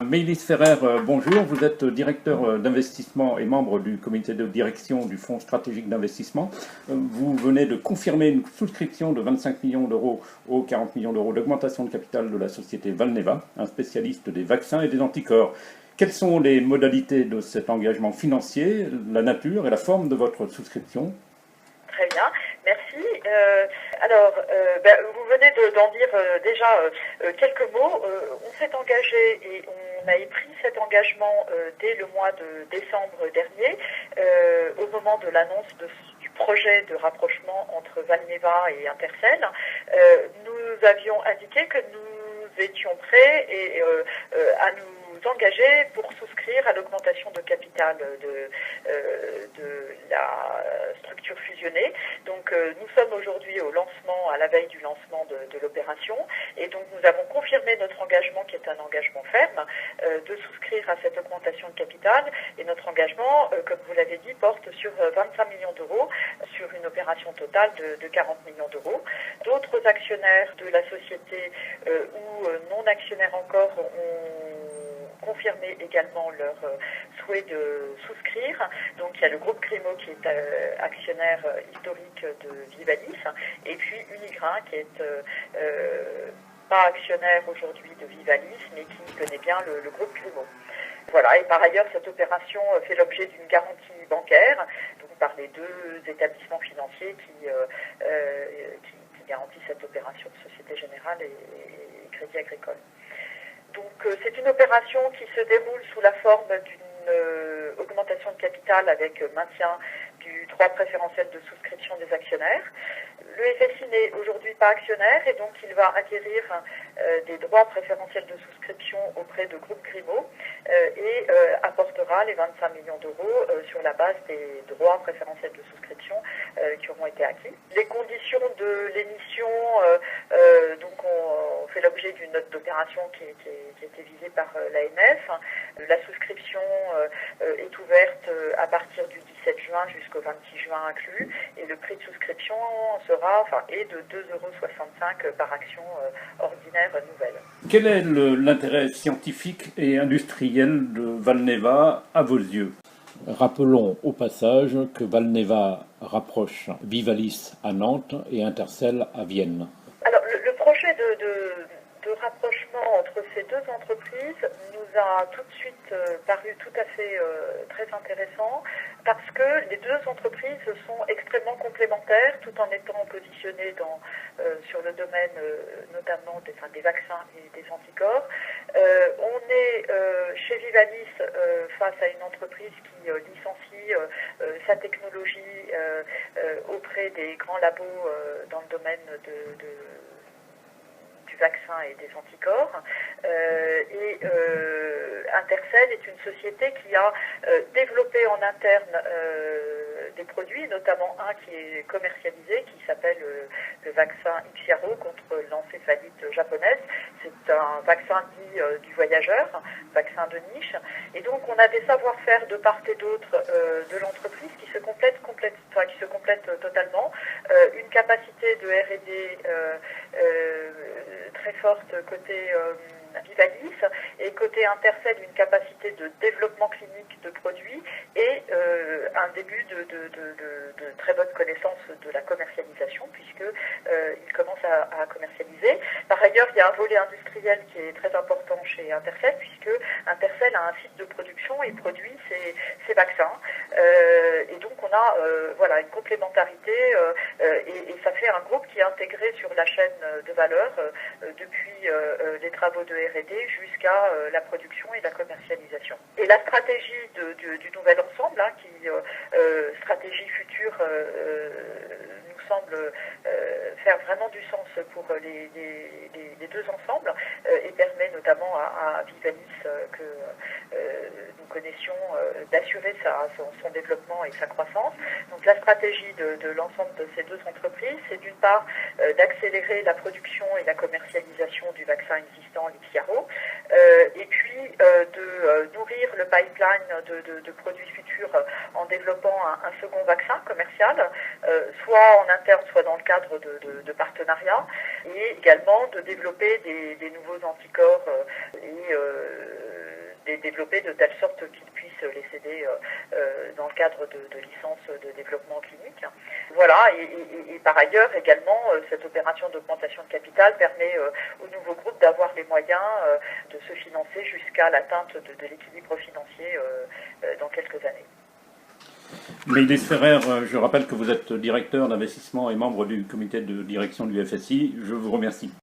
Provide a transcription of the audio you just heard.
Maëlys Ferrer, bonjour. Vous êtes directeur d'investissement et membre du comité de direction du Fonds stratégique d'investissement. Vous venez de confirmer une souscription de 25 millions d'euros aux 40 millions d'euros d'augmentation de capital de la société Valneva, un spécialiste des vaccins et des anticorps. Quelles sont les modalités de cet engagement financier, la nature et la forme de votre souscription? Très bien, merci. Vous venez d'en dire déjà quelques mots. On s'est engagé et on a pris cet engagement dès le mois de décembre dernier, au moment de l'annonce du projet de rapprochement entre Valneva et Intercell. Nous avions indiqué que nous étions prêts à nous engager pour souscrire à l'augmentation de capital de la structure fusionnée. Donc nous sommes aujourd'hui à la veille du lancement de l'opération, et donc nous avons confirmé notre engagement, qui est un engagement ferme, de souscrire à cette augmentation de capital, et notre engagement, comme vous l'avez dit, porte sur 25 millions d'euros sur une opération totale de 40 millions d'euros. D'autres actionnaires de la société ou non actionnaires encore ont confirmé également leur souhait de souscrire. Donc il y a le groupe Crimo qui est actionnaire historique de Vivalis, et puis Unigrain qui est pas actionnaire aujourd'hui de Vivalis, mais qui connaît bien le groupe Crimo. Voilà, et par ailleurs cette opération fait l'objet d'une garantie bancaire, donc par les deux établissements financiers qui garantissent cette opération, Société Générale et Crédit Agricole. Donc c'est une opération qui se déroule sous la forme d'une augmentation de capital avec maintien du droit préférentiel de souscription des actionnaires. Le FSI n'est aujourd'hui pas actionnaire, et donc il va acquérir des droits préférentiels de souscription auprès de Groupe Crimo et apportera les 25 millions d'euros sur la base des droits préférentiels de souscription qui auront été acquis. Les conditions de l'émission ont fait l'objet d'une note d'opération qui a été visée par l'AMF. La souscription est ouverte à partir du 17 juin jusqu'au 26 juin inclus, et le prix de souscription est de 2,65 € par action ordinaire nouvelle. Quel est l'intérêt scientifique et industriel de Valneva à vos yeux? Rappelons au passage que Valneva rapproche Vivalis à Nantes et Intercell à Vienne. Alors, le projet de rapprochement entre ces deux entreprises nous a tout de suite paru tout à fait très intéressant, parce que les deux entreprises sont extrêmement complémentaires, tout en étant positionnées sur le domaine notamment des vaccins et des anticorps. On est chez Vivalis face à une entreprise qui licencie sa technologie auprès des grands labos dans le domaine du vaccin et des anticorps. Intercell est une société qui a développé en interne des produits, notamment un qui est commercialisé, qui s'appelle le vaccin Ixiaro contre l'encéphalite japonaise. C'est un vaccin dit du voyageur, vaccin de niche. Et donc on a des savoir-faire de part et d'autre de l'entreprise qui se complètent totalement. Une capacité de R&D très forte côté Vivalis, et côté Intercell une capacité de développement clinique de produits et un début de très bonne connaissance de la commercialisation, puisque il commence à commercialiser. Par ailleurs, il y a un volet industriel qui est très important chez Intercell, puisque Intercell a un site de production et produit ses vaccins. Et donc on a une complémentarité et ça fait un groupe qui est intégré sur la chaîne de valeur depuis les travaux de R&D jusqu'à la production et la commercialisation. Et la stratégie du nouvel ensemble, stratégie future, nous semble faire vraiment du sens pour les deux ensembles, et permet notamment à Vivalis, que nous connaissions, d'assurer son développement et sa croissance. Donc la stratégie de l'ensemble de ces deux entreprises, c'est d'une part d'accélérer la production et la commercialisation du vaccin existant, l'Ixiaro, et puis de nourrir le pipeline de produits futurs en développant un second vaccin commercial, soit en interne, soit dans le cadre de partenariats, et également de développer des nouveaux anticorps et développer de telle sorte qu'ils puissent les céder dans le cadre de licences de développement clinique. Voilà, et par ailleurs également, cette opération d'augmentation de capital permet au nouveau groupe d'avoir les moyens de se financer jusqu'à l'atteinte de l'équilibre financier dans quelques années. Maëlys Ferrer, je rappelle que vous êtes directeur d'investissement et membre du comité de direction du FSI. Je vous remercie.